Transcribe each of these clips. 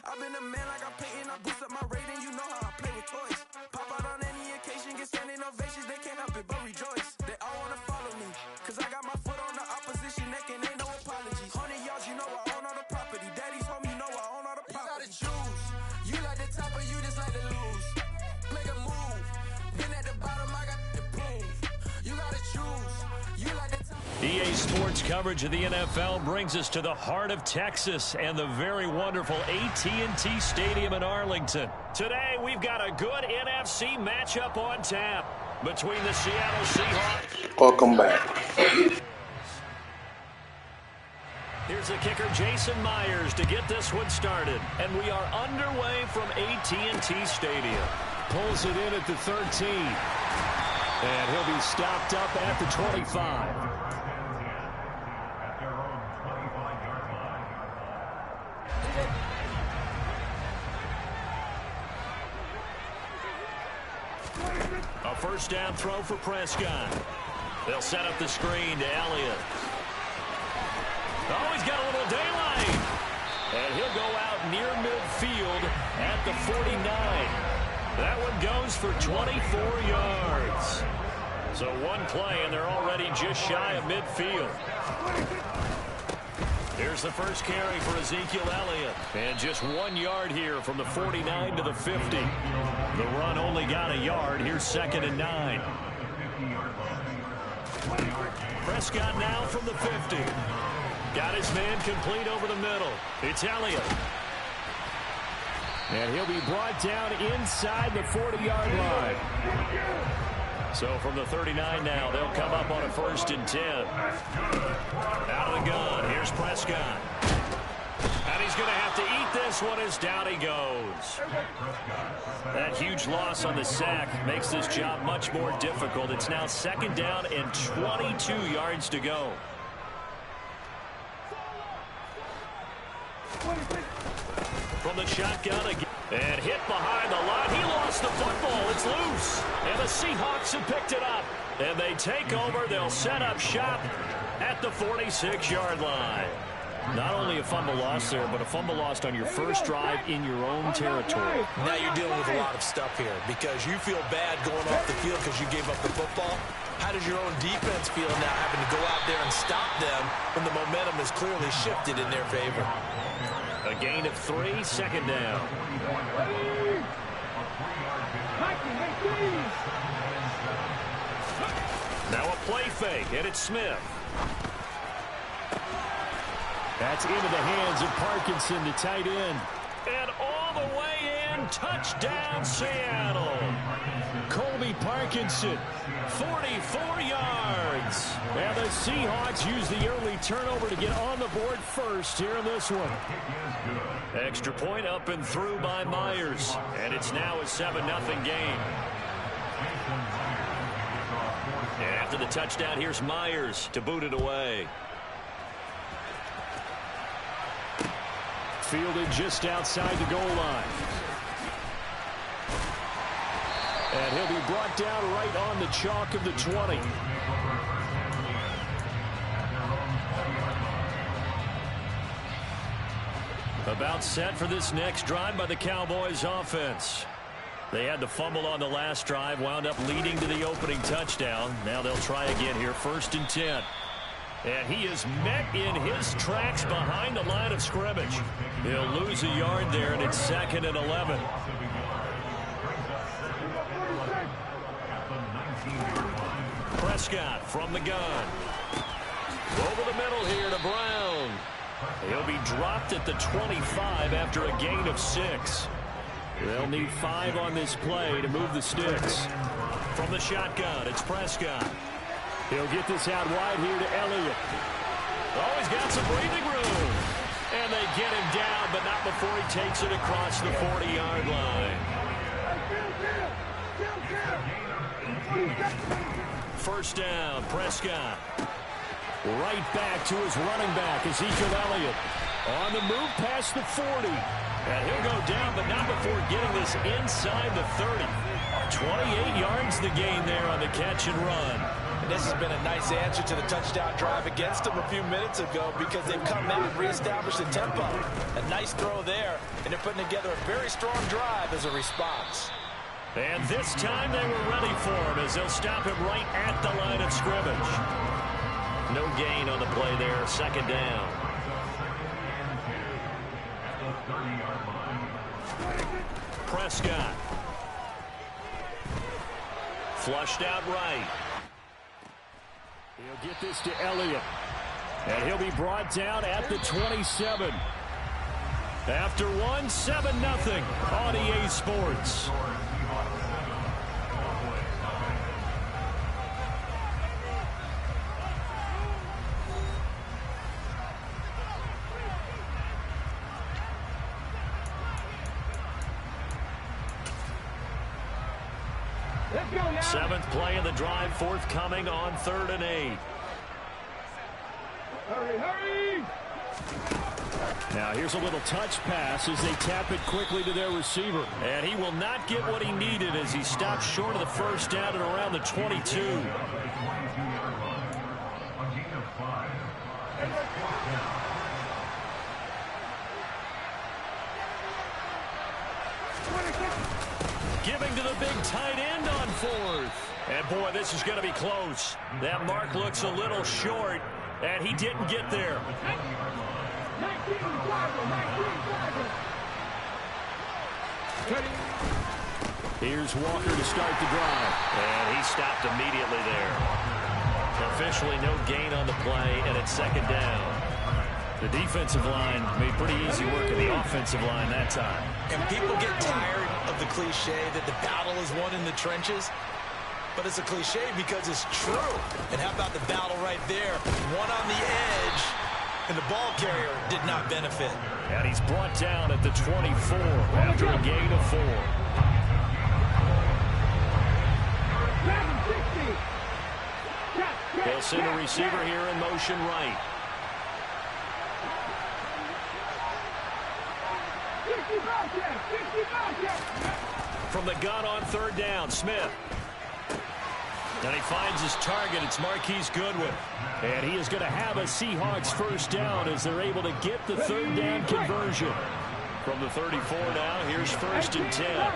I've been a man like I'm Peyton, I boost up my rating, you know how I play with toys. Pop out on any occasion, get standing ovations, they can't help it but rejoice. They all wanna follow me, cause I got my foot on the opposition neck and ain't no apologies. 100 yards, you know I own all the property. Daddy's home, you know I own all the property. You gotta choose, you like the top or you just like to lose. Make a move, been at the bottom, I got the proof. You gotta choose, you like the top. EA Sports coverage of the NFL brings us to the heart of Texas and the very wonderful AT&T Stadium in Arlington. Today, we've got a good NFC matchup on tap between the Seattle Seahawks. Welcome back. Here's the kicker, Jason Myers, to get this one started. And we are underway from AT&T Stadium. Pulls it in at the 13. And he'll be stopped up at the 25. A first down throw for Prescott. They'll set up the screen to Elliott. Oh, he's got a little daylight. And he'll go out near midfield at the 49. That one goes for 24 yards. So one play, and they're already just shy of midfield. Here's the first carry for Ezekiel Elliott. And just 1 yard here from the 49 to the 50. The run only got a yard. Here's 2nd and 9. Prescott now from the 50. Got his man complete over the middle. It's Elliott. And he'll be brought down inside the 40-yard line. So from the 39 now, they'll come up on a 1st and 10. Out of the gun, here's Prescott. And he's going to have to eat this one as down he goes. That huge loss on the sack makes this job much more difficult. It's now 2nd down and 22 yards to go. From the shotgun again. And hit behind the line. He lost the football. It's loose. And the Seahawks have picked it up. And they take over. They'll set up shop at the 46-yard line. Not only a fumble loss there, but a fumble lost on your first drive in your own territory. Now you're dealing with a lot of stuff here because you feel bad going off the field because you gave up the football. How does your own defense feel now having to go out there and stop them when the momentum is clearly shifted in their favor? A gain of 3, 2nd down. Now a play fake, and it's Smith. That's into the hands of Parkinson, the tight end. And all the way in, touchdown Seattle. Colby Parkinson, 44 yards. And the Seahawks use the early turnover to get on the board first here in this one. Extra point up and through by Myers. And it's now a 7-0 game. And after the touchdown, here's Myers to boot it away. Fielded just outside the goal line. And he'll be brought down right on the chalk of the 20. About set for this next drive by the Cowboys offense. They had the fumble on the last drive, wound up leading to the opening touchdown. Now they'll try again here, 1st and 10. And he is met in his tracks behind the line of scrimmage. He'll lose a yard there, and it's 2nd and 11. Prescott from the gun. Over the middle here to Brown. He'll be dropped at the 25 after a gain of 6. They'll need 5 on this play to move the sticks. From the shotgun, it's Prescott. He'll get this out wide here to Elliott. Oh, he's got some breathing room. And they get him down, but not before he takes it across the 40-yard line. 1st down, Prescott. Right back to his running back, Ezekiel Elliott. On the move past the 40. And he'll go down, but not before getting this inside the 30. 28 yards the gain there on the catch and run. This has been a nice answer to the touchdown drive against them a few minutes ago because they've come out and reestablished the tempo. A nice throw there, and they're putting together a very strong drive as a response. And this time they were ready for him as they'll stop him right at the line of scrimmage. No gain on the play there, second down. Prescott. Flushed out right. He'll get this to Elliott. And he'll be brought down at the 27. After one, 7-0 on EA Sports. Seventh play of the drive, forthcoming on 3rd and 8. Hurry! Now here's a little touch pass as they tap it quickly to their receiver. And he will not get what he needed as he stops short of the first down and around the 22. Giving to the big tight end on 4th. And boy, this is going to be close. That mark looks a little short, and he didn't get there. Here's Walker to start the drive. And he stopped immediately there. Officially no gain on the play, and it's second down. The defensive line made pretty easy work of the offensive line that time. And people get tired of the cliche that the battle is won in the trenches. But it's a cliche because it's true. And how about the battle right there? One on the edge, and the ball carrier did not benefit. And he's brought down at the 24 after a gain of 4. They'll send a receiver here in motion right. From the gun on 3rd down, Smith. And he finds his target. It's Marquise Goodwin. And he is going to have a Seahawks first down as they're able to get the 3rd down conversion. From the 34 now, here's 1st and 10.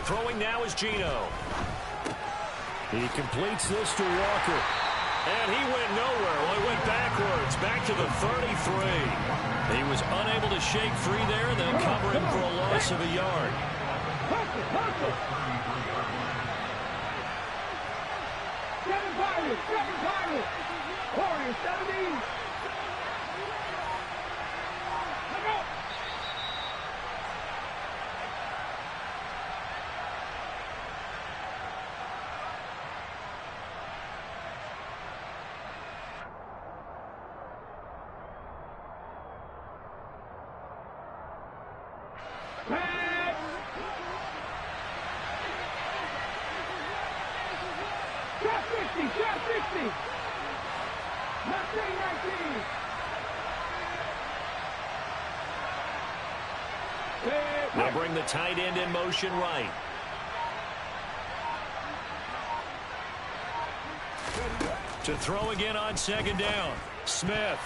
Throwing now is Geno. He completes this to Walker. And he went nowhere. Well, he went backwards, back to the 33. He was unable to shake free there and then cover him for a loss of a yard. Warriors 17. They'll bring the tight end in motion right. To throw again on 2nd down. Smith.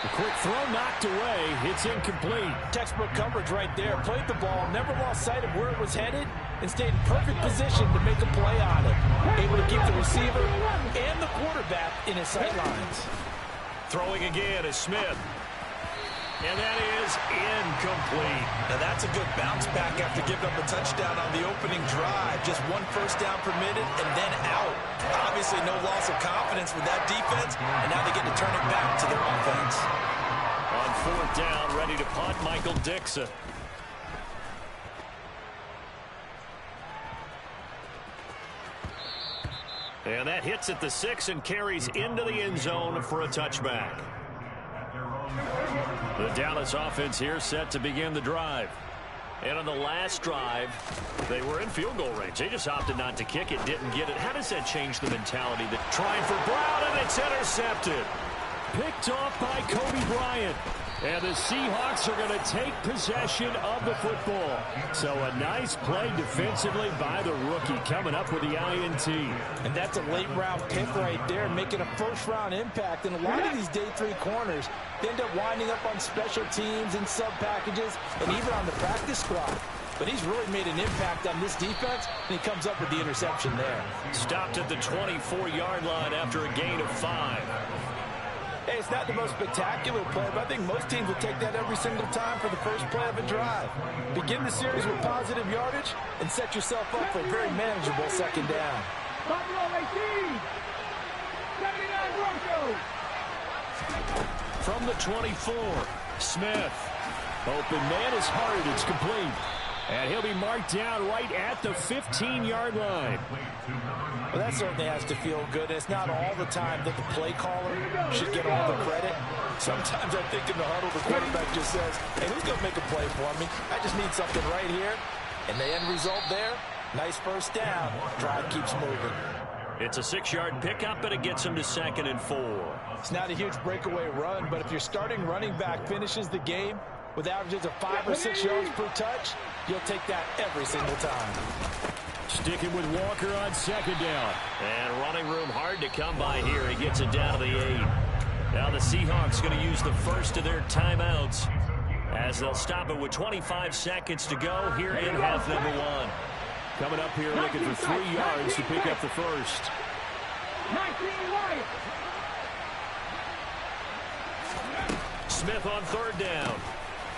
A quick throw knocked away. It's incomplete. Textbook coverage right there. Played the ball, never lost sight of where it was headed, and stayed in perfect position to make a play on it. Able to keep the receiver and the quarterback in his sight lines. Throwing again is Smith. And that is incomplete. Now that's a good bounce back after giving up a touchdown on the opening drive. Just 1 first down permitted and then out. Obviously no loss of confidence with that defense, and now they get to turn it back to their offense. On 4th down, ready to punt, Michael Dixon. And that hits at the 6 and carries into the end zone for a touchback. The Dallas offense here set to begin the drive. And on the last drive, they were in field goal range. They just opted not to kick it, didn't get it. How does that change the mentality? That trying for Brown, and it's intercepted. picked off by Kobe Bryant. And the Seahawks are going to take possession of the football. So a nice play defensively by the rookie, coming up with the INT. And that's a late-round pick right there, making a first-round impact. And a lot of these day 3 corners, they end up winding up on special teams and sub-packages and even on the practice squad. But he's really made an impact on this defense, and he comes up with the interception there. Stopped at the 24-yard line after a gain of 5. Hey, it's not the most spectacular play, but I think most teams will take that every single time for the first play of a drive. Begin the series with positive yardage and set yourself up for a very manageable second down. From the 24, Smith. Open man is hard. It's complete. And he'll be marked down right at the 15-yard line. Well, that certainly has to feel good. It's not all the time that the play caller should get all the credit. Sometimes I think in the huddle, the quarterback just says, hey, who's going to make a play for me? I just need something right here. And the end result there, nice first down. Drive keeps moving. It's a 6-yard pickup, and it gets him to 2nd and 4. It's not a huge breakaway run, but if your starting running back finishes the game with averages of 5 or 6 yards per touch, you'll take that every single time. Sticking with Walker on 2nd down. And running room hard to come by here. He gets it down to the 8. Now the Seahawks going to use the first of their timeouts as they'll stop it with 25 seconds to go here in half number 1. Coming up here looking for 3 yards to pick up the first. Smith on 3rd down.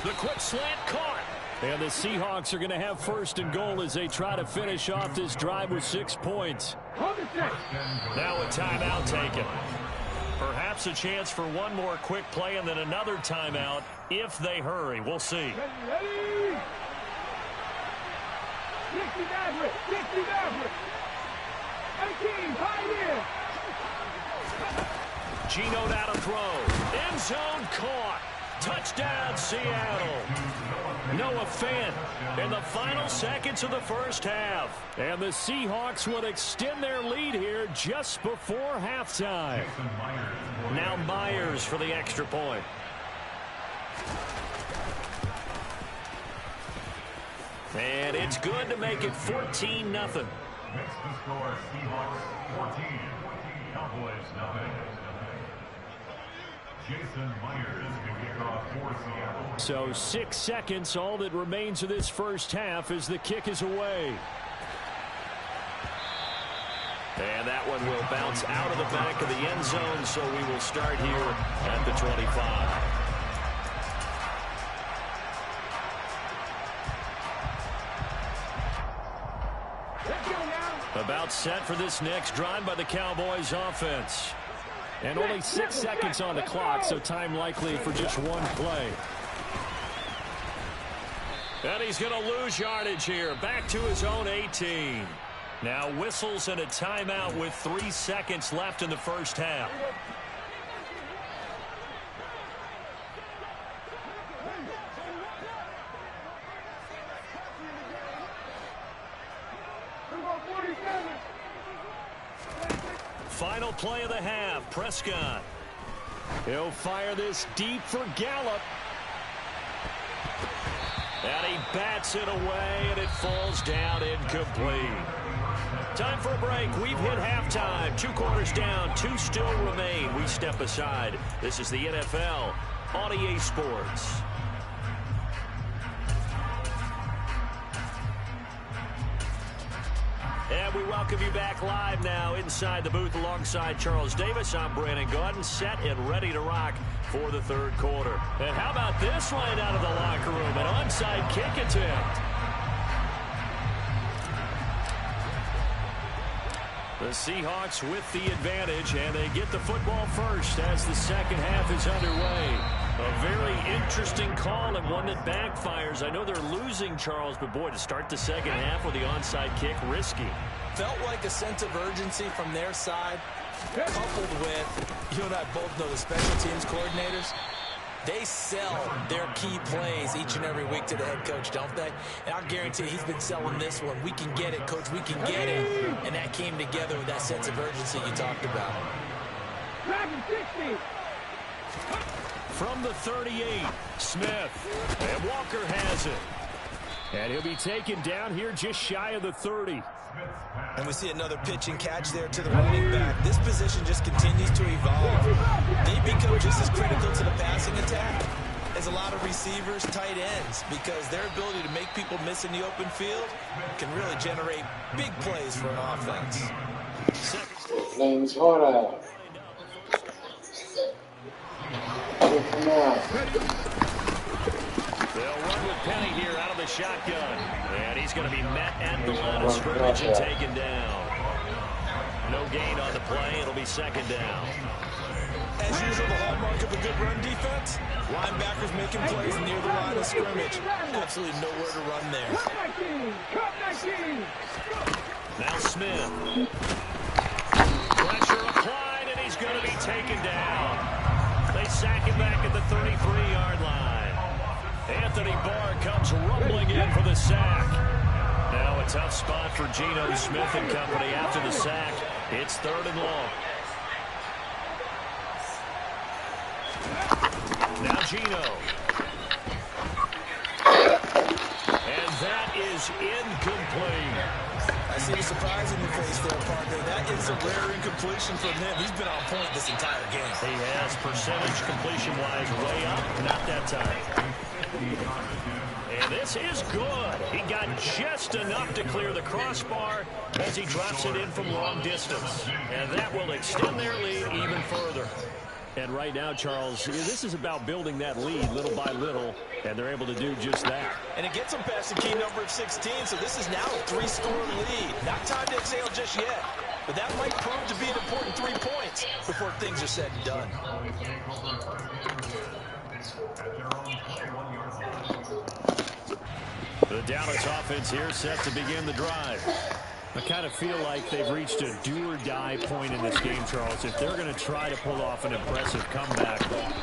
The quick slant caught. And the Seahawks are going to have 1st and goal as they try to finish off this drive with 6 points. Now a timeout taken. Perhaps a chance for one more quick play and then another timeout if they hurry. We'll see. Geno now to throw. End zone caught. Touchdown, Seattle. Noah Fant in the final seconds of the first half. And the Seahawks would extend their lead here just before halftime. Now Myers for the extra point. And it's good to make it 14-0. Makes the score Seahawks 14, Cowboys nothing. Jason Myers can kick off for Seattle. So 6 seconds, all that remains of this first half as the kick is away. And that one will bounce out of the back of the end zone, so we will start here at the 25. About set for this next drive by the Cowboys offense. And only 6 seconds on the clock, so time likely for just one play. And he's going to lose yardage here. Back to his own 18. Now whistles and a timeout with 3 seconds left in the first half. Final play of the half, Prescott. He'll fire this deep for Gallup. And he bats it away, and it falls down incomplete. Time for a break. We've hit halftime. 2 quarters down, 2 still remain. We step aside. This is the NFL on EA Sports. And we welcome you back live now inside the booth alongside Charles Davis. I'm Brandon Gaudin, set and ready to rock for the third quarter. And how about this line out of the locker room? An onside kick attempt. The Seahawks with the advantage, and they get the football first as the second half is underway. A very interesting call and one that backfires. I know they're losing, Charles, but boy, to start the second half with the onside kick, risky. Felt like a sense of urgency from their side, coupled with, you and I both know the special teams coordinators. They sell their key plays each and every week to the head coach, don't they? And I guarantee he's been selling this one. We can get it, coach. We can get it. And that came together with that sense of urgency you talked about. From the 38, Smith. And Walker has it. And he'll be taken down here just shy of the 30. And we see another pitch and catch there to the running back. This position just continues to evolve. They become just as critical to the passing attack as a lot of receivers, tight ends, because their ability to make people miss in the open field can really generate big plays for an offense. Name's Hora. They'll run with Penny here out of the shotgun. And he's going to be met at the line of scrimmage and taken down. No gain on the play. It'll be second down. As usual, the hallmark of a good run defense, linebackers making plays near the line of scrimmage. Absolutely nowhere to run there. Now Smith. Pressure applied, and he's going to be taken down. They sack him back at the 33-yard line. Anthony Barr comes rumbling in for the sack. Now a tough spot for Geno Smith and company after the sack. It's 3rd and long. Now Geno. And that is incomplete. I see the surprise in your face there, partner. That is a rare incompletion from him. He's been on point this entire game. He has percentage completion-wise way up. Not that time. And this is good. He got just enough to clear the crossbar as he drops it in from long distance. And that will extend their lead even further. And right now, Charles, this is about building that lead little by little, and they're able to do just that. And it gets them past the key number of 16, so this is now a 3-score lead. Not time to exhale just yet, but that might prove to be an important 3 points before things are said and done. The Dallas offense here set to begin the drive. I kind of feel like they've reached a do-or-die point in this game, Charles. If they're going to try to pull off an impressive comeback,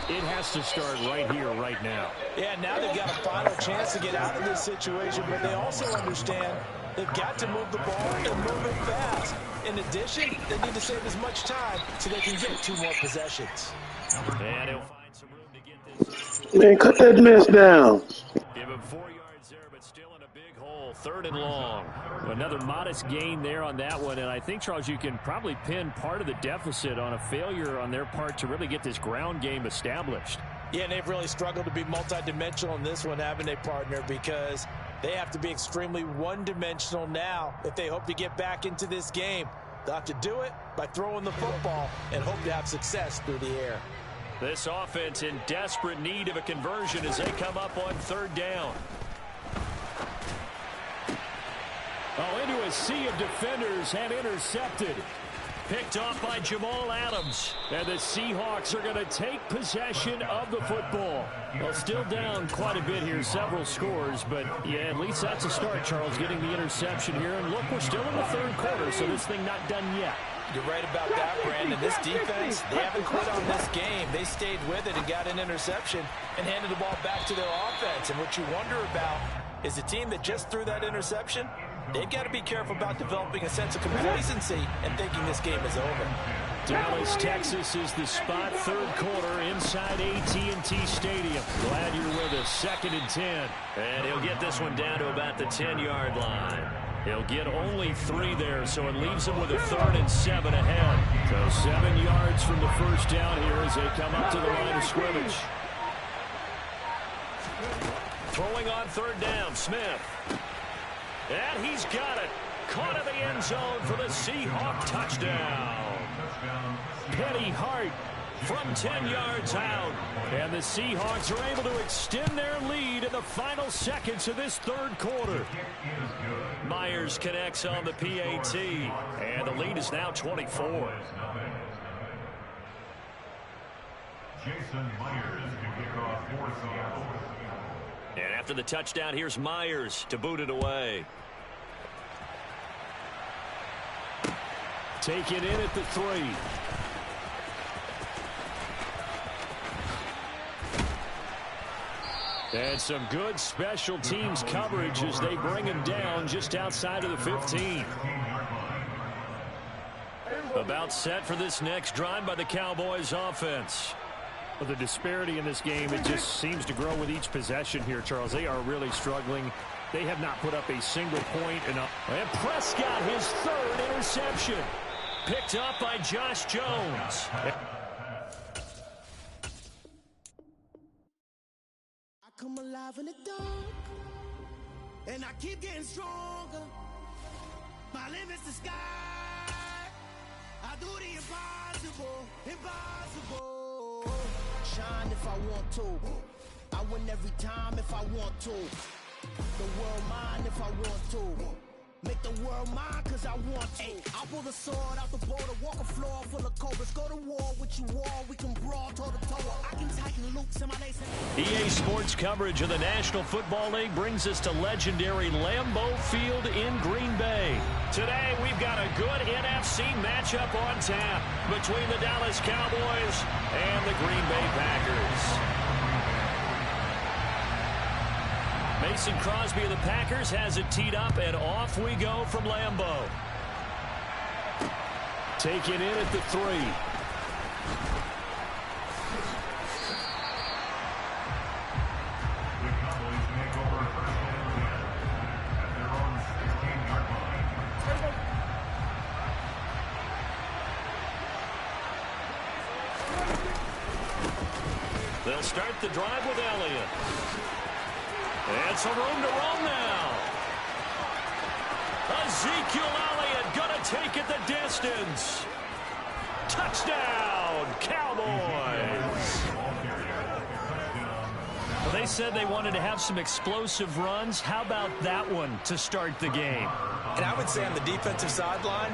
it has to start right here, right now. Yeah, now they've got a final chance to get out of this situation, but they also understand they've got to move the ball and move it fast. In addition, they need to save as much time so they can get 2 more possessions. And he'll find some room to get this. Man, cut that mess down. Give him 4 yards there, but still in a big hole. 3rd and long. Another modest gain there on that one, and I think, Charles, you can probably pin part of the deficit on a failure on their part to really get this ground game established. Yeah, and they've really struggled to be multidimensional in this one, haven't they, partner? Because they have to be extremely one-dimensional now if they hope to get back into this game. They'll have to do it by throwing the football and hope to have success through the air. This offense in desperate need of a conversion as they come up on 3rd down. Oh, into a sea of defenders and intercepted. Picked off by Jamal Adams. And the Seahawks are going to take possession of the football. Well, still down quite a bit here, several scores. But, yeah, at least that's a start, Charles, getting the interception here. And look, we're still in the 3rd quarter, so this thing not done yet. You're right about that, Brandon. This defense, they haven't quit on this game. They stayed with it and got an interception and handed the ball back to their offense. And what you wonder about is the team that just threw that interception, they've got to be careful about developing a sense of complacency and thinking this game is over. Dallas, Texas is the spot, 3rd quarter inside AT&T Stadium. Glad you're with us. 2nd and 10. And he'll get this one down to about the 10-yard line. He'll get only 3 there, so it leaves him with a 3rd and 7 ahead. So 7 yards from the first down here as they come up to the line of scrimmage. Throwing on 3rd down, Smith. And he's got it. Caught in the end zone for the Seahawk touchdown. Penny Hart from 10 yards out. And the Seahawks are able to extend their lead in the final seconds of this 3rd quarter. Myers connects on the PAT. And the lead is now 24. Jason Myers to kick off for Seattle. And after the touchdown, here's Myers to boot it away. Take it in at the 3. And some good special teams coverage as they bring him down just outside of the 15. About set for this next drive by the Cowboys offense. Well, the disparity in this game, it just seems to grow with each possession here, Charles. They are really struggling. They have not put up a single point. And Prescott, his third interception. Picked up by Josh Jones. I come alive in the dark, and I keep getting stronger. My limit's the sky. I do the impossible, impossible. Shine if I want to. I win every time if I want to. The world mine if I want to. Make the world mine cause I want to. I pull the sword out the border, walk a floor full of cobras. Go to war with you all, we can brawl toe to toe. I can tighten loops in my lace. EA Sports coverage of the National Football League brings us to legendary Lambeau Field in Green Bay. Today we've got a good NFC matchup on tap between the Dallas Cowboys and the Green Bay Packers. Mason Crosby of the Packers has it teed up, and off we go from Lambeau. Taken in at the 3. The Cowboys make over first and 10 at their own 16-yard line. They'll start the drive with Elliott. And some room to roam now. Ezekiel Elliott going to take it the distance. Touchdown, Cowboys. Well, they said they wanted to have some explosive runs. How about that one to start the game? And I would say on the defensive sideline,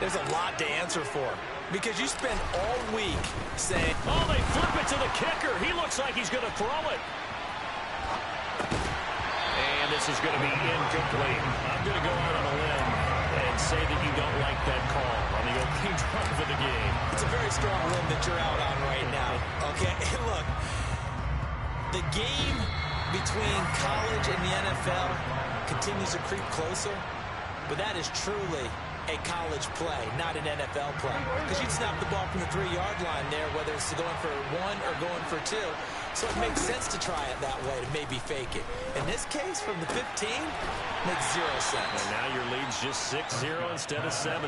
there's a lot to answer for. Because you spend all week saying, oh, they flip it to the kicker. He looks like he's going to throw it. And this is going to be incomplete. I'm going to go out on a limb and say that you don't like that call on the opening drive of the game. It's a very strong limb that you're out on right now. Okay, look, the game between college and the NFL continues to creep closer, but that is truly a college play, not an NFL play. Because you'd snap the ball from the 3-yard line there, whether it's going for 1 or going for 2. So it makes sense to try it that way, to maybe fake it. In this case, from the 15, makes 0 sense. And now your lead's just 6-0 instead of 7-0.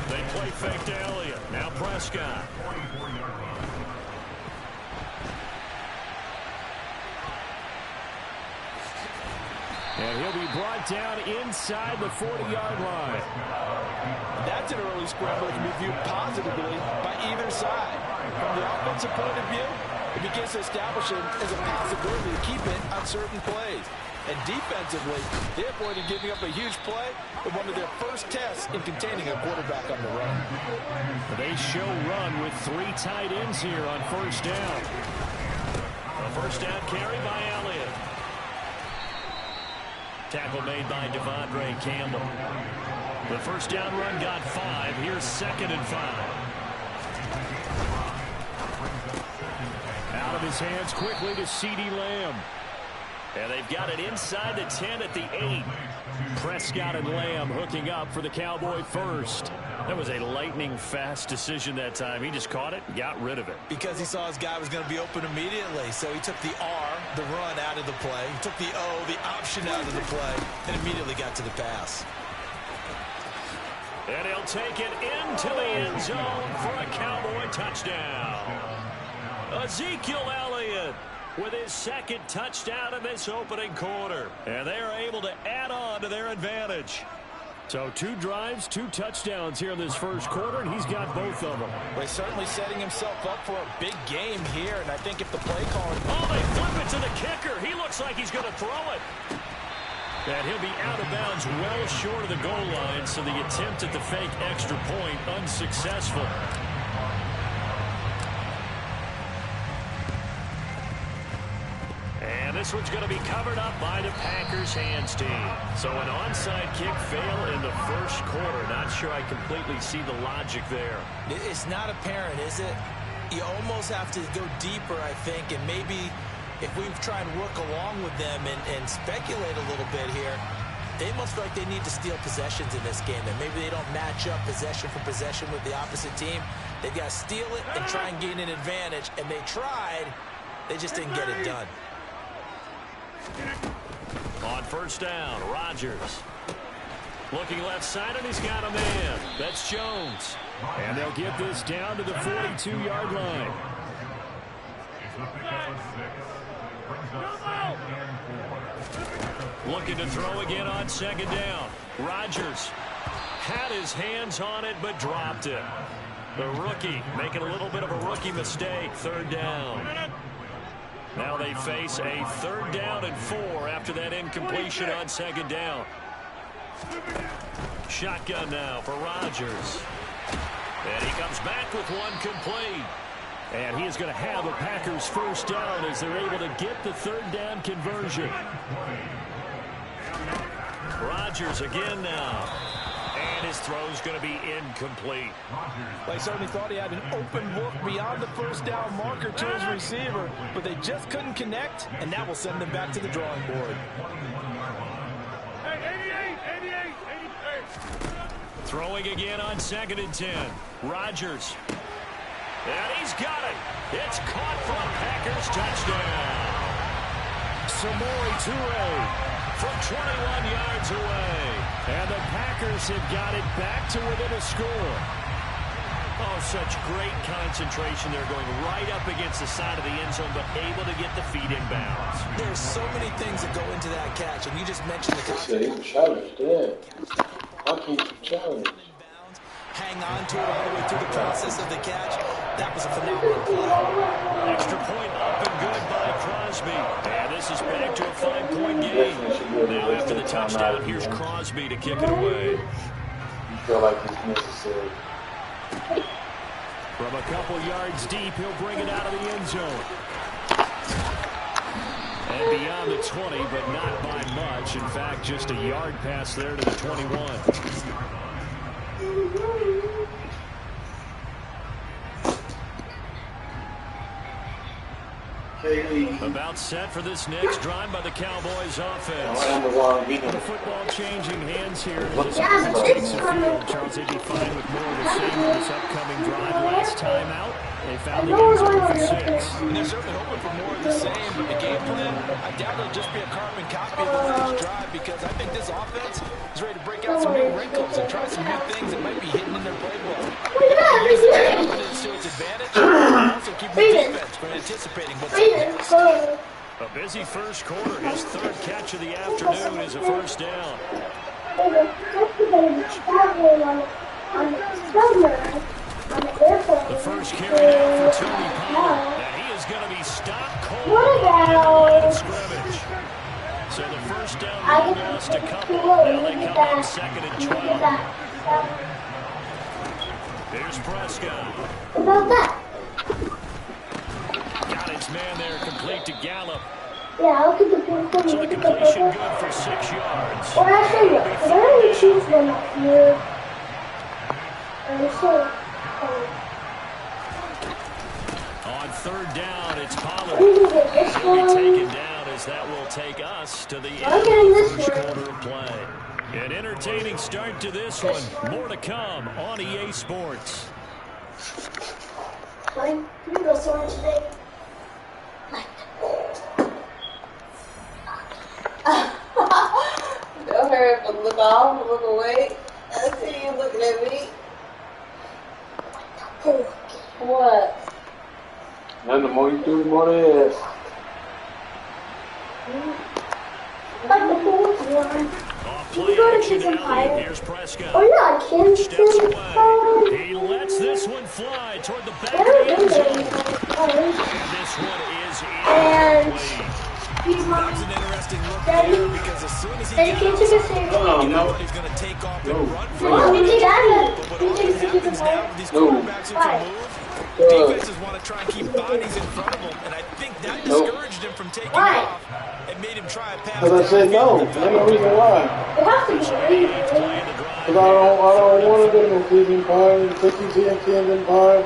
They play fake to Elliott. Now Prescott. And he'll be brought down inside the 40-yard line. That's an early scramble that can be viewed positively by either side. From the offensive point of view, it begins to establish it as a possibility to keep it on certain plays. And defensively, they avoided giving up a huge play with one of their first tests in containing a quarterback on the run. They show run with 3 tight ends here on first down. A first down carry by Elliott. Tackle made by Devondre Campbell. The first down run got 5. Here's 2nd and 5. Out of his hands quickly to CeeDee Lamb. And they've got it inside the 10 at the 8. Prescott and Lamb hooking up for the Cowboy first. That was a lightning-fast decision that time. He just caught it and got rid of it. Because he saw his guy was going to be open immediately. So he took the R, the run, out of the play. He took the O, the option, out of the play, and immediately got to the pass. And he'll take it into the end zone for a Cowboy touchdown. Ezekiel Elliott with his 2nd touchdown in this opening quarter. And they are able to add on to their advantage. So 2 drives, 2 touchdowns here in this first quarter, and he's got both of them. Well, he's certainly setting himself up for a big game here, and I think if the play calling... Oh, they flip it to the kicker. He looks like he's going to throw it. And he'll be out of bounds well short of the goal line, so the attempt at the fake extra point unsuccessful. And this one's going to be covered up by the Packers hands team. So an onside kick fail in the first quarter. Not sure I completely see the logic there. It's not apparent, is it? You almost have to go deeper, I think, and maybe if we try and work along with them and speculate a little bit here, They almost feel like they need to steal possessions in this game, and maybe they don't match up possession for possession with the opposite team. They've got to steal it and try and gain an advantage, and they tried. They just didn't get it done. On first down, Rodgers. Looking left side, and he's got a man. That's Jones. And they'll get this down to the 42-yard line. Looking to throw again on second down. Rodgers had his hands on it, but dropped it. The rookie making a little bit of a rookie mistake. Third down. Now they face a 3rd down and 4 after that incompletion on second down. Shotgun now for Rodgers. And he comes back with one complete. And he is going to have a Packers first down as they're able to get the 3rd down conversion. Rodgers again now. And his throw's going to be incomplete. They certainly thought he had an open look beyond the first down marker to his receiver, but they just couldn't connect, and that will send them back to the drawing board. Throwing again on 2nd and 10. Rodgers. And he's got it. It's caught for a Packers touchdown. Samori Toure from 21 yards away. And the Packers have got it back to within a score. Oh, such great concentration. They're going right up against the side of the end zone, but able to get the feet in bounds. There's so many things that go into that catch, and you just mentioned the He challenged, yeah. How can you challenge? Hang on to it all the way through the process of the catch. That was a phenomenal play. Extra point up and good by Crosby. And this is back to a 5-point game. Now after the touchdown, here's Crosby to kick it away. You feel like it's necessary. From a couple yards deep, he'll bring it out of the end zone. And beyond the 20, but not by much. In fact, just a yard pass there to the 21. About set for this next drive by the Cowboys offense. The football changing hands here as this takes the field. Charles, they'd be fine with more of the same for this upcoming drive. Last time out, they found the end zone for 6. And they're certainly hoping for more of the same, but the game plan, I doubt it'll just be a carbon copy of the last drive, because I think this offense is ready to break out some new wrinkles and try some new things that might be hidden in their playbook. Use their confidence to its advantage, and also keep the defense from anticipating what's next. A busy first quarter. His 3rd catch of the afternoon is a first down. The first carry down for Tony Pollard. And he is going to be stopped cold on the line of scrimmage. So the first down, they lost a couple. Now they come up 2nd and 12. Here's Prescott. About that? Got his man there, complete to Gallup. Yeah, look at the pink. So the completion good for 6 yards. Or actually, because I already choose them up here. On 3rd down, it's Pollard. He'll be taken down as that will take us to the end of the first quarter of play. An entertaining start to this one. More to come on EA Sports. Fine. You go somewhere today. Don't hurry up and look off, look away. I see you looking at me. What? None the more you do, the more they ask. Play action alley. Here's Prescott. Or not, Kim. Steps away. He lets this one fly toward the back of the end zone. And this one is incomplete. That was an interesting look there, because as soon as he gets he's going to take off and run for it. But what often happens now with these quarterbacks who can move, defenses want to try and keep bodies in front of them, and I think that discouraged him from taking off and made him try a pass. Because I said no. There's no reason why. It has to be Because I don't want to go to no Cleveland Empire, the TNT Empire.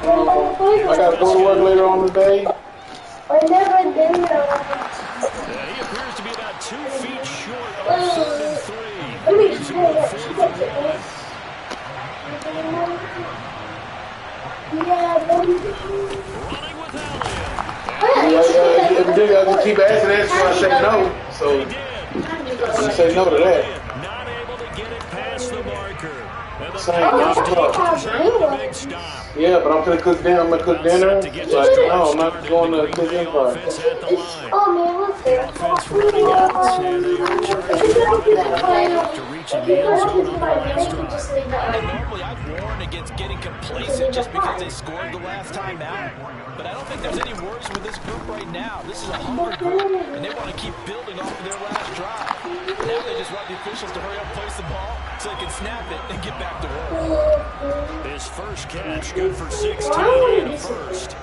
I got to go to work later on today. I never been there. He appears to be about 2 feet short of 3rd and 3. Leaves him with 4th and 1. Running with Elliott. I just keep asking that, so I say no. So I say no to that. Not able to get it past the marker. And the Yeah, but I'm gonna cook dinner. I'm gonna cook dinner. So no, I'm not going to cook Empire. Oh man, what's there? After reaching the end zone on the last drive. Normally, I've warned against getting complacent just because they scored the last time out. But I don't think there's any worries with this group right now. This is a hungry group, and they want to keep building off of their last drive. Now they just want the officials to hurry up, place the ball, so they can snap it and get back to work. His first catch, good for 16 and a first.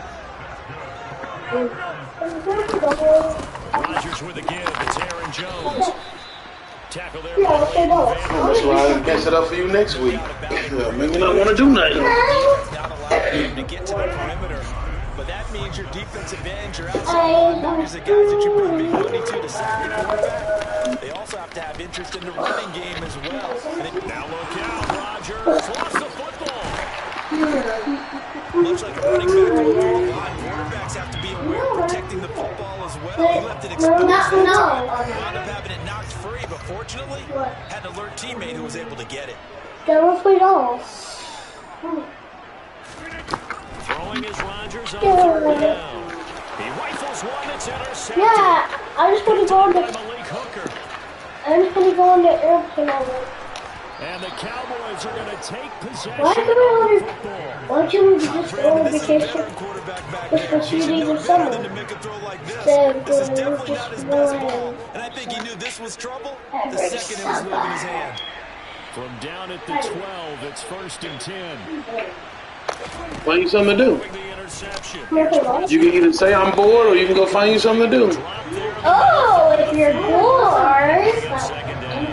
Rodgers with a give. It's Aaron Jones. Tackle there. That's why I guess it up for you next week. Maybe not want to do nothing. Not allowing them to get to the perimeter. But that means your defensive ends, your outside linebackers, the guys that you put big money to sack the quarterback. They also have to have interest in the running game as well. Now look out, Rodgers lost the football. Much like a running back going through a lot, quarterbacks have to be aware of protecting the football as well. He left it exposed that time. Wound up having it knocked free, but fortunately, had an alert teammate who was able to get it. Throwing his Rodgers on 3rd down. He rifles one that's intercepted. Yeah, I just want to go on the. Malik Hooker. I just want to go on the airplane over. And the Cowboys are going to take possession Why of the football. don't you just go on vacation? Just for 2 days of summer. This is definitely not his best ball. And I think he knew this was trouble the second it was leaving his hand. From down at the 12, it's 1st and 10. Find you something to do. The interception. You can either say I'm bored or you can go find you something to do. Oh, if you're bored,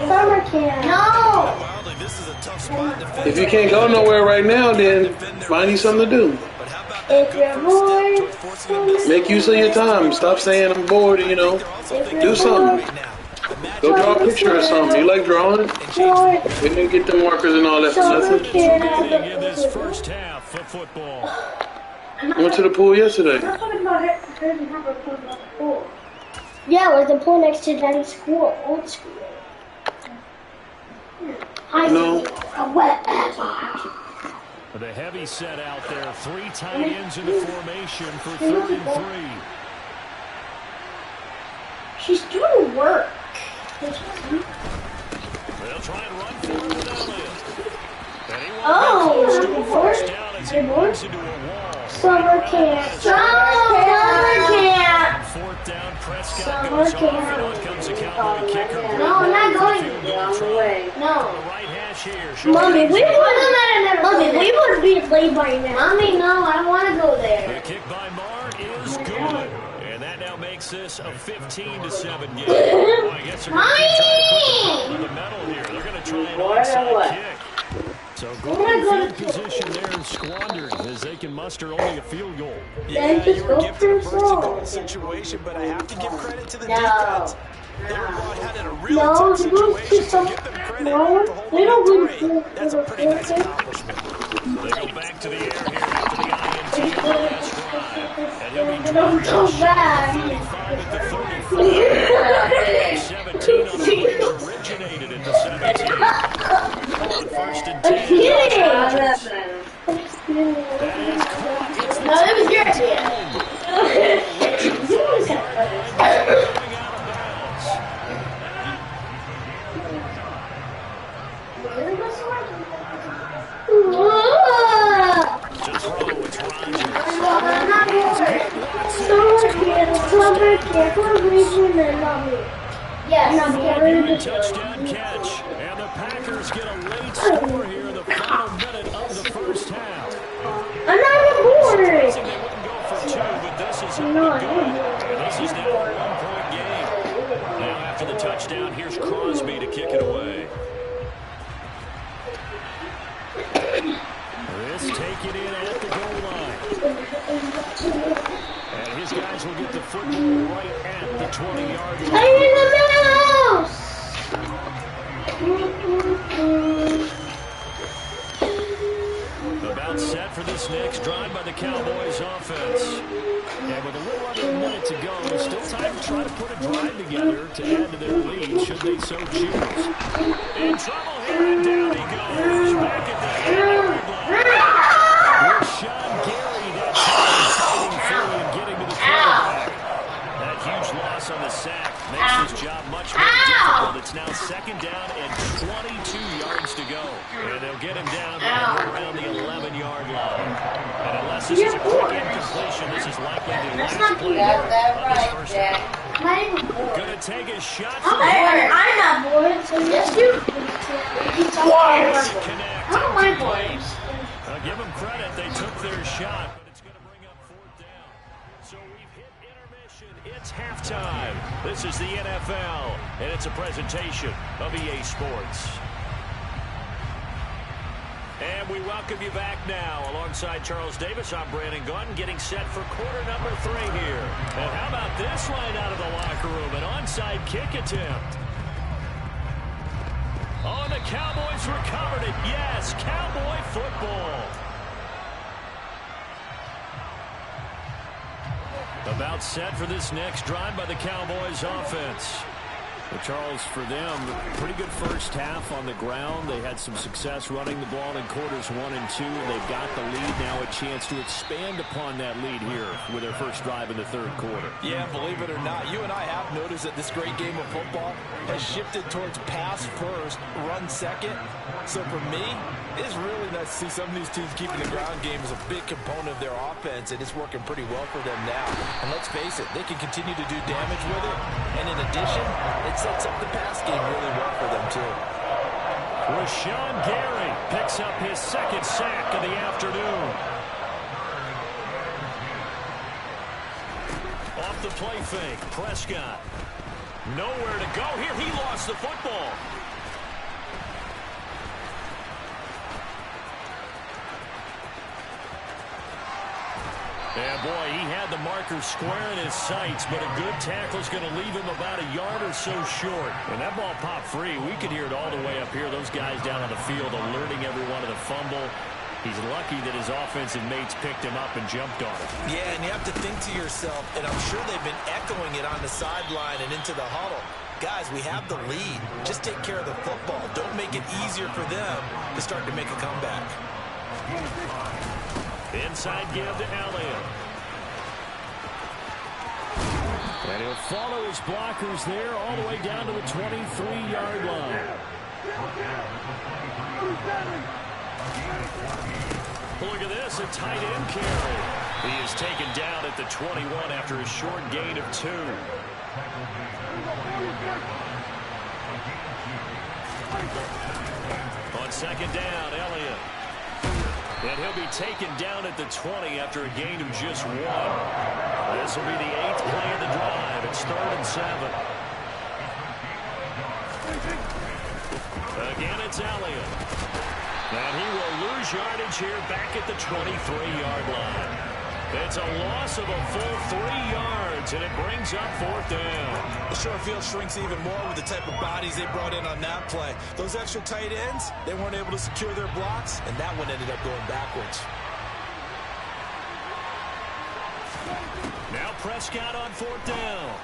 summer camp. No. Wildly, this is a tough spot to If you can't go nowhere right now, then find you something to do. If you're bored, Make use of your time. Stop saying I'm bored, you know. Do something. Go draw a picture or something. You like drawing? We didn't get the markers and all that for summer nothing. In camp. this first half of football. Went to the pool yesterday. Yeah, like the pool next to Daddy's school, old school. No. The heavy set out there. 3 tight ends in the formation for 3rd and 3. She's doing work. They'll try and run for it with Elliott. And he won't Oh, get close to a first down as he runs into a wall. Summer camp. Summer camp. 4th down, Prescott goes off, and out comes the Cowboy kicker. No, I'm not going. No. Right hash here. Mommy, we would be played by now. Mommy, no, I don't want to go there. The kick by Marr is good. And that now makes this a 15-7 game. Well, I guess they're going to keep trying to put the metal here. They're going to try an onside kick. So good field position there and squandered as they can muster only a field goal. Yeah, you were gifted a first and goal situation, but I have to give credit to the defense. They were brought out in a really tough situation, so give them credit for holding it 3. That's a pretty nice accomplishment. They go back to the air here after the INT on the last drive. And he'll be dropped So bad. 35 at the 34. 17 on the play originated at the 17. On 1st and 10. No, that was your idea. Touchdown catch. And the Packers get a late score here in the final minute of the first half. I'm not even bored. They wouldn't go for 2, but this is good. And this is now a 1-point game. Now after the touchdown, here's Crosby to kick it away. This taken in at the goal line. And his guys will get the football right at the 20-yard line. this next drive by the Cowboys offense. And with a little under a minute to go, still time to try to put a drive together to add to their lead, should they so choose. In trouble here, and down he goes. Back at the 8-yard line. Rashawn Gary, that time fighting through and getting to the quarterback. That huge loss on the sack makes this job much more difficult. It's now second down and 22 yards to go. And they'll get him down around the 11-yard line. And unless this is a quick incompletion, this is likely the last play of this first half. Gonna take a shot for I'm not bored, so yes, you. Connect. Oh, my boys. Give them credit. They took their shot, but it's going to bring up fourth down. So we've hit intermission. It's halftime. This is the NFL, and it's a presentation of EA Sports. And we welcome you back now. Alongside Charles Davis, I'm Brandon Gaudin, getting set for quarter number 3 here. And how about this line out of the locker room? An onside kick attempt. Oh, and the Cowboys recovered it. Yes, Cowboy football. About set for this next drive by the Cowboys offense. Well, Charles, for them, pretty good first half on the ground. They had some success running the ball in quarters 1 and 2, and they've got the lead now, a chance to expand upon that lead here with their first drive in the third quarter. Yeah, believe it or not, you and I have noticed that this great game of football has shifted towards pass first, run second. So for me, it's really nice to see some of these teams keeping the ground game as a big component of their offense, and it's working pretty well for them now. And let's face it, they can continue to do damage with it, and in addition, it sets up the pass game really well for them, too. Rashawn Gary picks up his second sack of the afternoon. Off the play fake, Prescott. Nowhere to go here. He lost the football. Yeah, boy, he had the marker square in his sights, but a good tackle is going to leave him about a yard or so short. And that ball popped free. We could hear it all the way up here. Those guys down on the field alerting everyone of the fumble. He's lucky that his offensive mates picked him up and jumped on it. Yeah, and you have to think to yourself, and I'm sure they've been echoing it on the sideline and into the huddle. Guys, we have the lead. Just take care of the football. Don't make it easier for them to start to make a comeback. Inside give to Elliott. And he'll follow his blockers there all the way down to the 23-yard line. Look at this, a tight end carry. He is taken down at the 21 after a short gain of 2. On second down, Elliott. And he'll be taken down at the 20 after a gain of just 1. This will be the 8th play of the drive. It's 3rd and 7. Again, it's Elliott. And he will lose yardage here back at the 23-yard line. It's a loss of a full 3 yards, and it brings up 4th down. The short field shrinks even more with the type of bodies they brought in on that play. Those extra tight ends, they weren't able to secure their blocks, and that one ended up going backwards. Now Prescott on 4th down.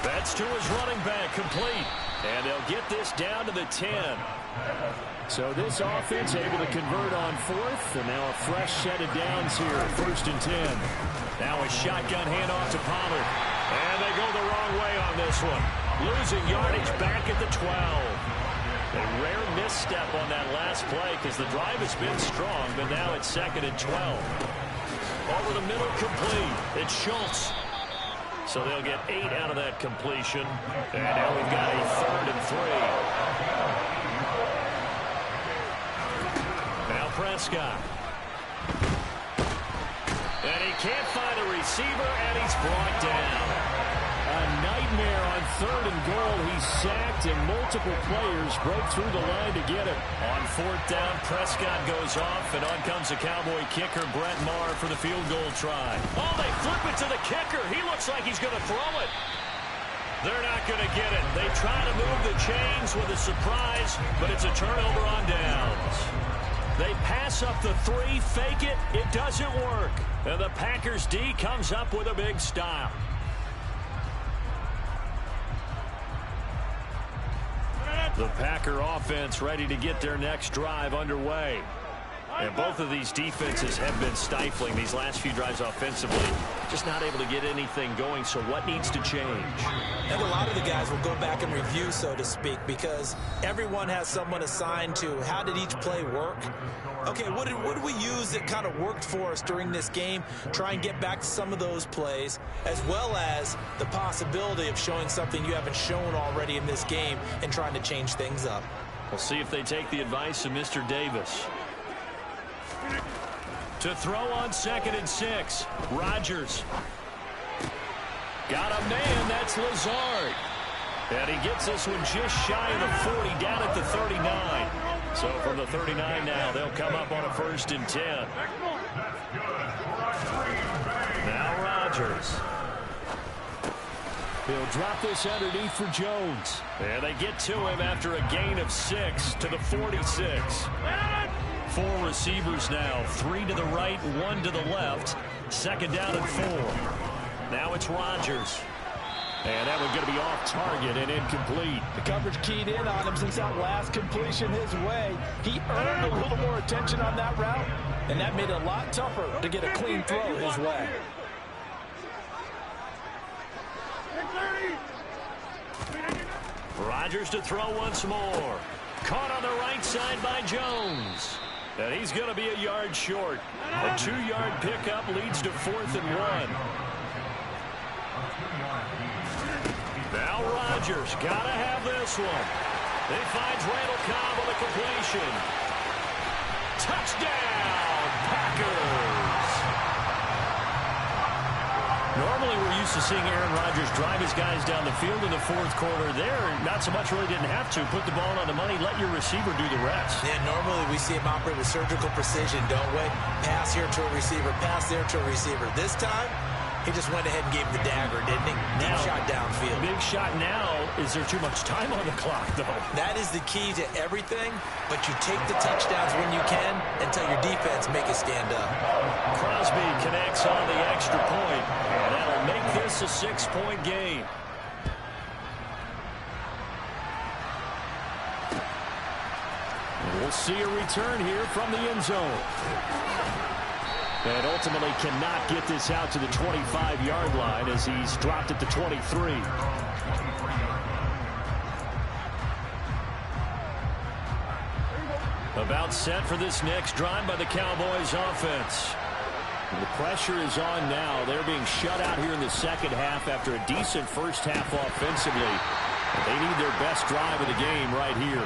That's to his running back, complete. And they'll get this down to the 10. So this offense able to convert on 4th, and now a fresh set of downs here, 1st and 10. Now a shotgun handoff to Pollard. And they go the wrong way on this one. Losing yardage back at the 12. A rare misstep on that last play because the drive has been strong, but now it's 2nd and 12. Over the middle, complete. It's Schultz. So they'll get 8 out of that completion. And now we've got a 3rd and 3. Now Prescott. And he can't find a receiver, and he's brought down. A nightmare on 3rd and goal. He's sacked, and multiple players broke through the line to get him. On 4th down, Prescott goes off, and on comes the Cowboy kicker, Brett Maher, for the field goal try. Oh, they flip it to the kicker. He looks like he's going to throw it. They're not going to get it. They try to move the chains with a surprise, but it's a turnover on downs. They pass up the three, fake it. It doesn't work. And the Packers D comes up with a big stop. The Packer offense ready to get their next drive underway. And both of these defenses have been stifling these last few drives offensively. Just not able to get anything going, so what needs to change? And a lot of the guys will go back and review, so to speak, because everyone has someone assigned to how did each play work. Okay, what did we use that kind of worked for us during this game? Try and get back to some of those plays, as well as the possibility of showing something you haven't shown already in this game and trying to change things up. We'll see if they take the advice of Mr. Davis. To throw on 2nd and 6. Rodgers. Got a man. That's Lazard. And he gets this one just shy of the 40, down at the 39. So from the 39 now, they'll come up on a 1st and 10. Now Rodgers. He'll drop this underneath for Jones. And they get to him after a gain of 6 to the 46. 4 receivers now, 3 to the right, 1 to the left. 2nd down and 4. Now it's Rodgers. And that one's going to be off target and incomplete. The coverage keyed in on him since that last completion his way. He earned a little more attention on that route, and that made it a lot tougher to get a clean throw his way. Rodgers to throw once more. Caught on the right side by Jones. And he's going to be a yard short. A 2-yard pickup leads to 4th and 1. Now Rodgers got to have this one. He finds Randall Cobb on the completion. Touchdown, Packers. Normally we're used to seeing Aaron Rodgers drive his guys down the field in the 4th quarter. There, not so much really didn't have to. Put the ball on the money, let your receiver do the rest. Yeah, normally we see him operate with surgical precision, don't we? Pass here to a receiver, pass there to a receiver. This time, he just went ahead and gave the dagger, didn't he? Deep shot downfield. Big shot now. Is there too much time on the clock, though? That is the key to everything, but you take the touchdowns when you can and tell your defense make it stand up. Crosby connects on the extra point, and that'll make this a 6-point game. We'll see a return here from the end zone. And ultimately cannot get this out to the 25-yard line as he's dropped at the 23. About set for this next drive by the Cowboys offense. The pressure is on now. They're being shut out here in the 2nd half after a decent first half offensively. They need their best drive of the game right here.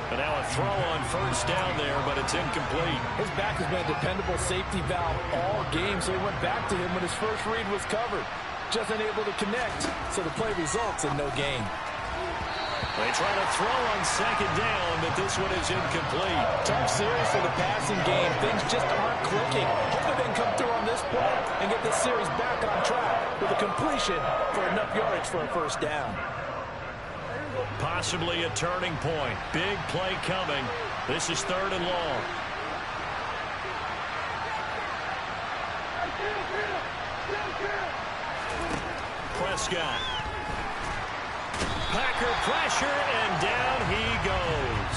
And now a throw on 1st down there, but it's incomplete. His back has been a dependable safety valve all game, so he went back to him when his first read was covered. Just unable to connect, so the play results in no gain. They try to throw on 2nd down, but this one is incomplete. Tough series for the passing game. Things just aren't clicking. Hopefully they can come through on this play and get this series back on track with a completion for enough yardage for a 1st down. Possibly a turning point. Big play coming. This is 3rd and long. Prescott. Packer pressure, and down he goes.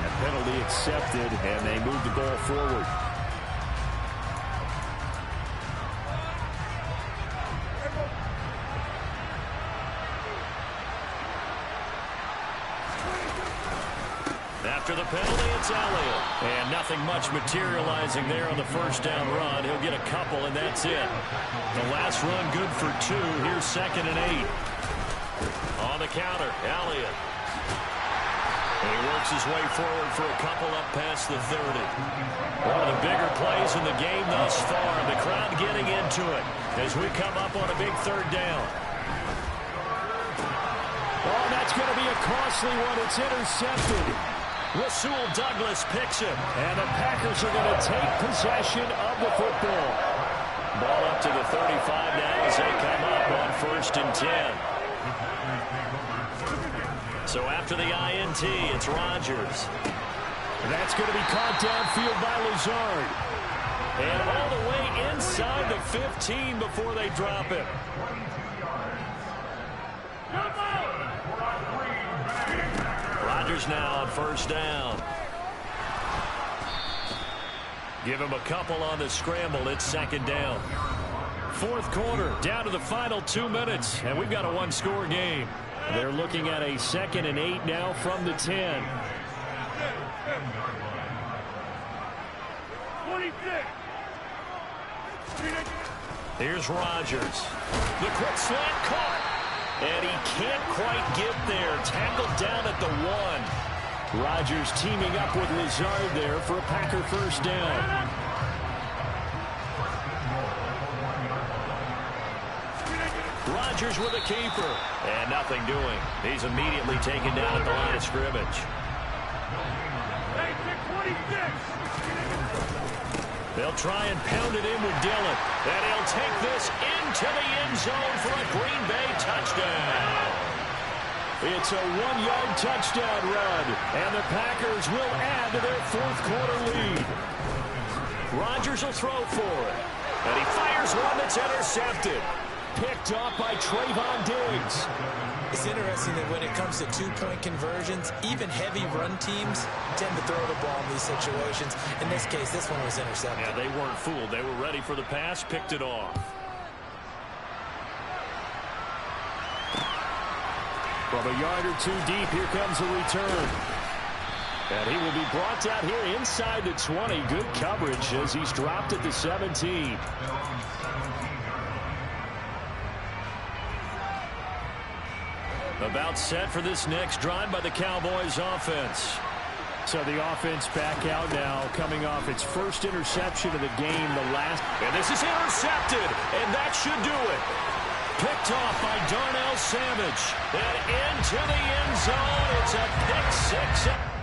A penalty accepted, and they move the ball forward. After the penalty, it's Elliott. And nothing much materializing there on the 1st down run. He'll get a couple, and that's it. The last run good for 2. Here's 2nd and 8. On the counter, Elliott. And he works his way forward for a couple up past the 30. One of the bigger plays in the game thus far. The crowd getting into it as we come up on a big 3rd down. Oh, that's going to be a costly one. It's intercepted. Rasul Douglas picks it, and the Packers are going to take possession of the football. Ball up to the 35 now as they come up on 1st and 10. So after the INT, it's Rodgers. That's going to be caught downfield by Lazard. And all the way inside the 15 before they drop it. Rodgers now on first down. Give him a couple on the scramble. It's second down. Fourth quarter, down to the final 2 minutes, and we've got a one-score game. They're looking at a 2nd and 8 now from the 10. Here's Rodgers. The quick slant caught. And he can't quite get there. Tackled down at the 1. Rodgers teaming up with Lazard there for a Packer first down. Rodgers with a keeper. And nothing doing. He's immediately taken down at the line of scrimmage. They'll try and pound it in with Dillon. And he'll take this into the end zone for a Green Bay touchdown. It's a 1-yard touchdown run. And the Packers will add to their fourth quarter lead. Rodgers will throw for it. And he fires one that's intercepted. Picked off by Trayvon Diggs. It's interesting that when it comes to two-point conversions, even heavy run teams tend to throw the ball in these situations. In this case, this one was intercepted. Yeah, they weren't fooled. They were ready for the pass, picked it off. From a yard or two deep, here comes a return. And he will be brought down here inside the 20. Good coverage as he's dropped at the 17. About set for this next drive by the Cowboys offense. So the offense back out now, coming off its first interception of the game, the last. And this is intercepted, and that should do it. Picked off by Darnell Savage. And into the end zone. It's a pick six.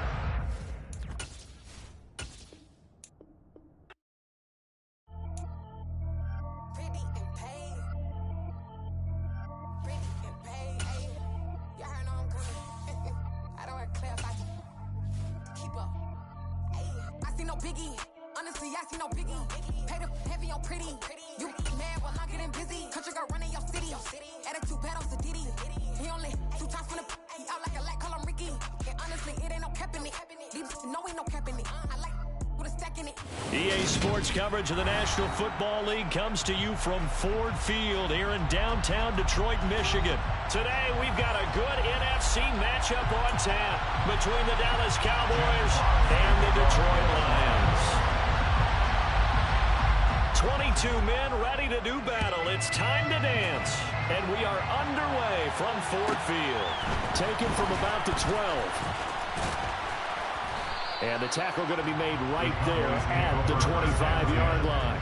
EA Sports coverage of the National Football League comes to you from Ford Field here in downtown Detroit, Michigan. Today, we've got a good NFC matchup on tap between the Dallas Cowboys and the Detroit Lions. 22 men ready to do battle. It's time to dance. And we are underway from Ford Field. Taken from about the 12. And the tackle going to be made right there at the 25-yard line.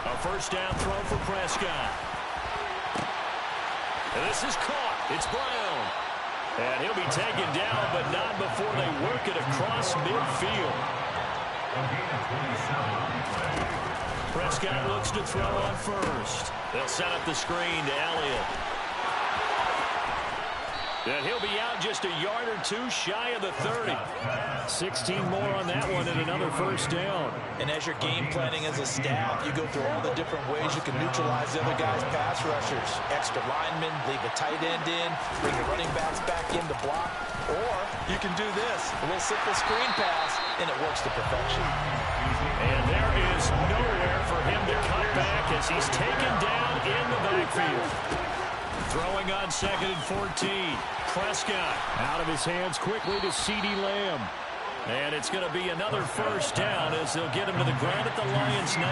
A first down throw for Prescott. And this is caught. It's Brown. And he'll be taken down, but not before they work it across midfield. Prescott looks to throw on first. They'll set up the screen to Elliott. And he'll be out just a yard or two shy of the 30. 16 more on that one and another first down. And as you're game planning as a staff, you go through all the different ways you can neutralize the other guy's pass rushers. Extra linemen, leave a tight end in, bring the running backs back in to block. Or you can do this, a little simple screen pass, and it works to perfection. And there is nowhere for him to cut back as he's taken down in the backfield. Throwing on 2nd and 14. Prescott out of his hands quickly to CeeDee Lamb. And it's going to be another first down as they'll get him to the ground at the Lions' 19.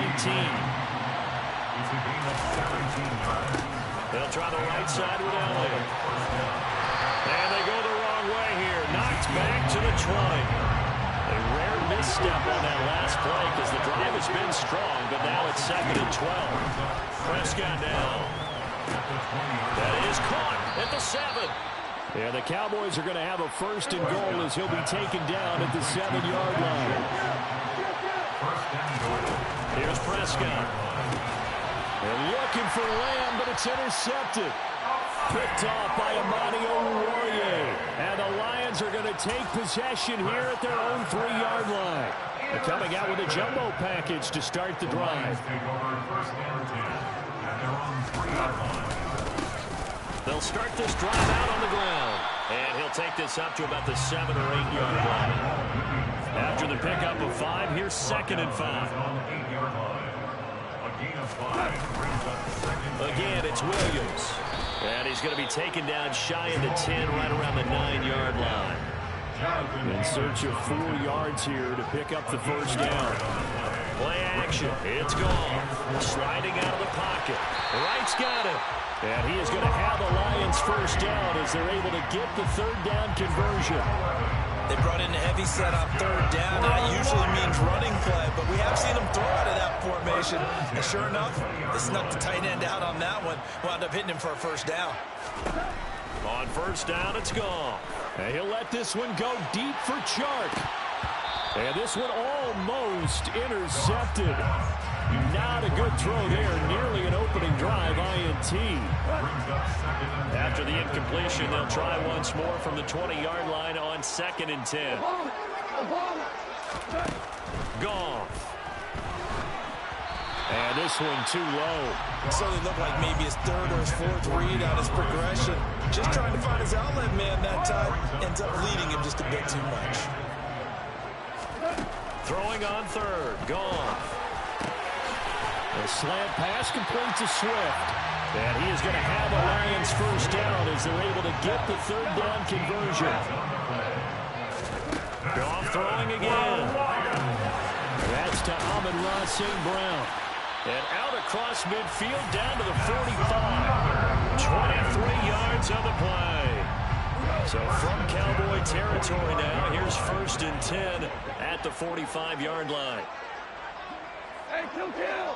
They'll try the right side with Elliott. And they go the wrong way here. Knocked back to the 20. A rare misstep on that last play because the drive has been strong, but now it's 2nd and 12. Prescott now. That is caught at the 7. Yeah, the Cowboys are going to have a first and goal as he'll be taken down at the 7-yard line. Here's Prescott. They're looking for Lamb, but it's intercepted. Picked off by Amani Oruwariye. And the Lions are going to take possession here at their own 3-yard line. They're coming out with a jumbo package to start the drive. They'll start this drive out on the ground. And he'll take this up to about the 7 or 8 yard line. After the pickup of 5, here's 2nd and 5. Again, it's Williams. And he's going to be taken down shy of the 10, right around the 9-yard line. In search of 4 yards here to pick up the first down. Play action. It's gone. Sliding out of the pocket. Wright's got it. And he is going to have the Lions first down as they're able to get the 3rd down conversion. They brought in a heavy set on 3rd down, and that usually means running play, but we have seen them throw out of that formation. And sure enough, they snuck the tight end out on that one, wound up hitting him for a first down. On first down, it's gone. And he'll let this one go deep for Chark. And this one almost intercepted. Not a good throw there. Nearly an opening drive, INT. After the incompletion, they'll try once more from the 20-yard line on 2nd and 10. Gone. And this one too low. Certainly looked like maybe his 3rd or his 4th read on his progression. Just trying to find his outlet man that time. Ends up leading him just a bit too much. Throwing on 3rd. Gone. A slant pass complete to Swift. And he is going to have the Lions first down as they're able to get the 3rd down conversion. Goff throwing again. That's to Amon-Ra St. Brown. And out across midfield down to the 45. 23 yards on the play. So from Cowboy territory now, here's 1st and 10 at the 45-yard line. Hey, kill.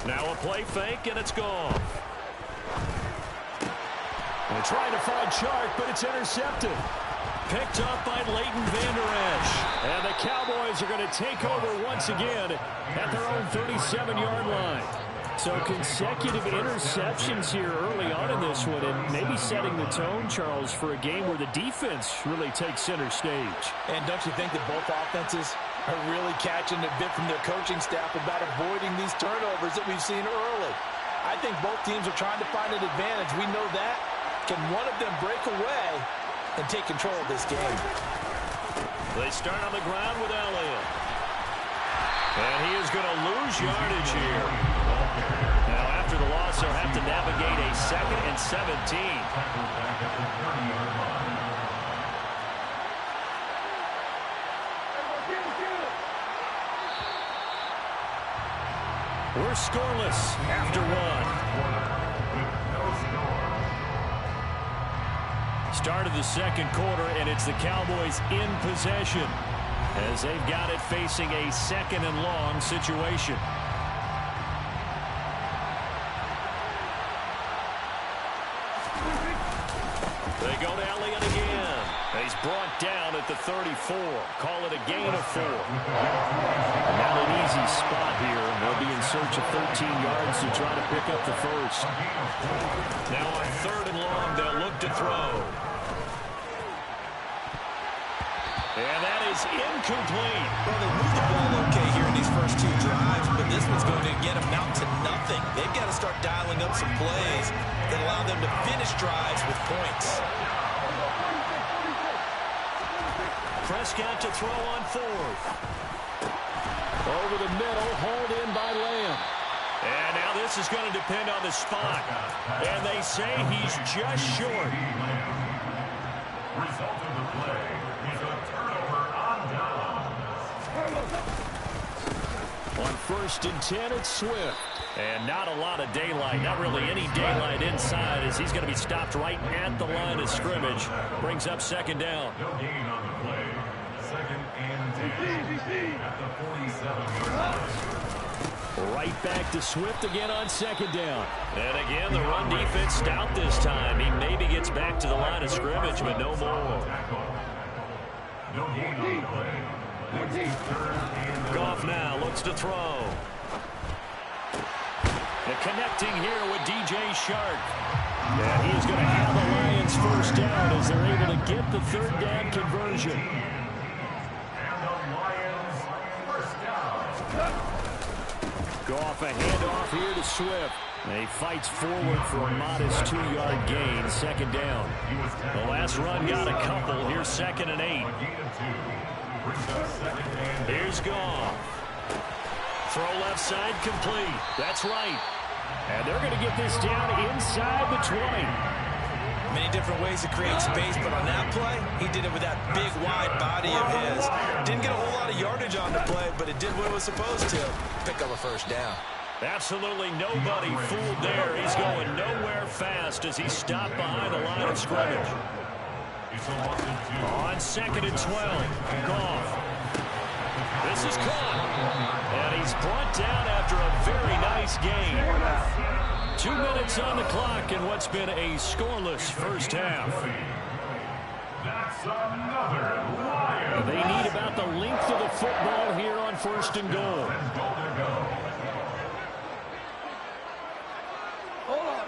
Now a play fake, and it's gone. They're trying to find Chark, but it's intercepted. Picked up by Leighton Vander Esch. And the Cowboys are going to take over once again at their own 37-yard line. So consecutive interceptions here early on in this one, and maybe setting the tone, Charles, for a game where the defense really takes center stage. And don't you think that both offenses are really catching a bit from their coaching staff about avoiding these turnovers that we've seen early? I think both teams are trying to find an advantage. We know that. Can one of them break away and take control of this game? They start on the ground with Elliott. And he is going to lose yardage here. Now, after the loss, they'll have to navigate a 2nd and 17. We're scoreless after 1. Start of the 2nd quarter, and it's the Cowboys in possession as they've got it facing a 2nd and long situation. They go to Elliott again. He's brought down at the 34. Call it a gain of 4. Not an easy spot here. They'll be in search of 13 yards to try to pick up the first. Now on 3rd and long, they'll look to throw. And that is incomplete. Well, they moved the ball okay here in these first 2 drives, but this one's going to get them out to nothing. They've got to start dialing up some plays that allow them to finish drives with points. Prescott to throw on 4th. Over the middle, hauled in by Lamb. And now this is going to depend on the spot. And they say he's just short. Result of the play is a turnover on down. On 1st and 10, it's Swift. And not a lot of daylight, not really any daylight inside as he's going to be stopped right at the line of scrimmage. Brings up 2nd down. No gain on the play. 2nd and 10 at the 47-yard line. Right back to Swift again on 2nd down. And again, the run defense stout this time. He maybe gets back to the line of scrimmage, but no more. No gain on the play. Goff now looks to throw. And connecting here with DJ Shark. And he's going to have the Lions first down as they're able to get the third down conversion. Goff a handoff here to Swift. And he fights forward for a modest 2-yard gain, second down. The last run got a couple. Here's 2nd and 8. Here's Goff. Throw left side complete. That's right. And they're going to get this down inside the 20. Many different ways to create space, but on that play, he did it with that big, wide body of his. Didn't get a whole lot of yardage on the play, but it did what it was supposed to. Pick up a first down. Absolutely nobody fooled there. He's going nowhere fast as he stopped behind the line of scrimmage. On 2nd and 12, Goff. This is caught. And he's brought down after a very nice gain. 2 minutes on the clock in what's been a scoreless first half. They need about the length of the football here on 1st and goal. Hold on.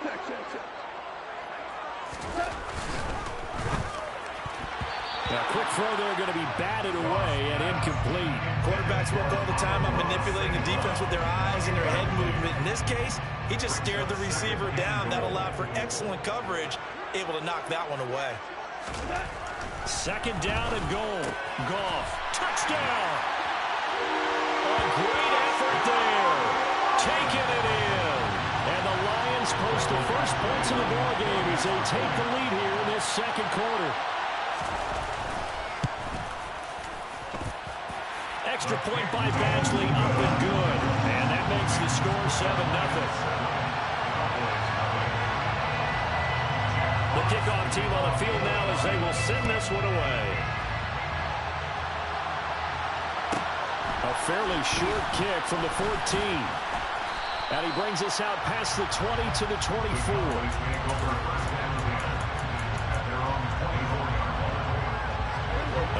Check. A quick throw there going to be batted away and incomplete. Quarterbacks work all the time on manipulating the defense with their eyes and their head movement. In this case, he just stared the receiver down. That allowed for excellent coverage, able to knock that one away. 2nd down and goal. Goff, touchdown. A great effort there. Taking it in. And the Lions post the first points of the ballgame as they take the lead here in this second quarter. Extra point by Badgley, up and good. And that makes the score 7-0. The kickoff team on the field now as they will send this one away. A fairly short kick from the 14. And he brings us out past the 20 to the 24.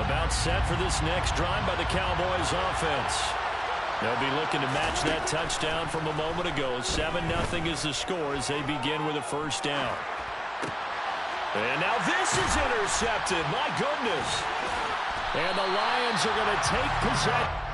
About set for this next drive by the Cowboys offense. They'll be looking to match that touchdown from a moment ago. 7-0 is the score as they begin with a first down. And now this is intercepted. My goodness. And the Lions are going to take possession.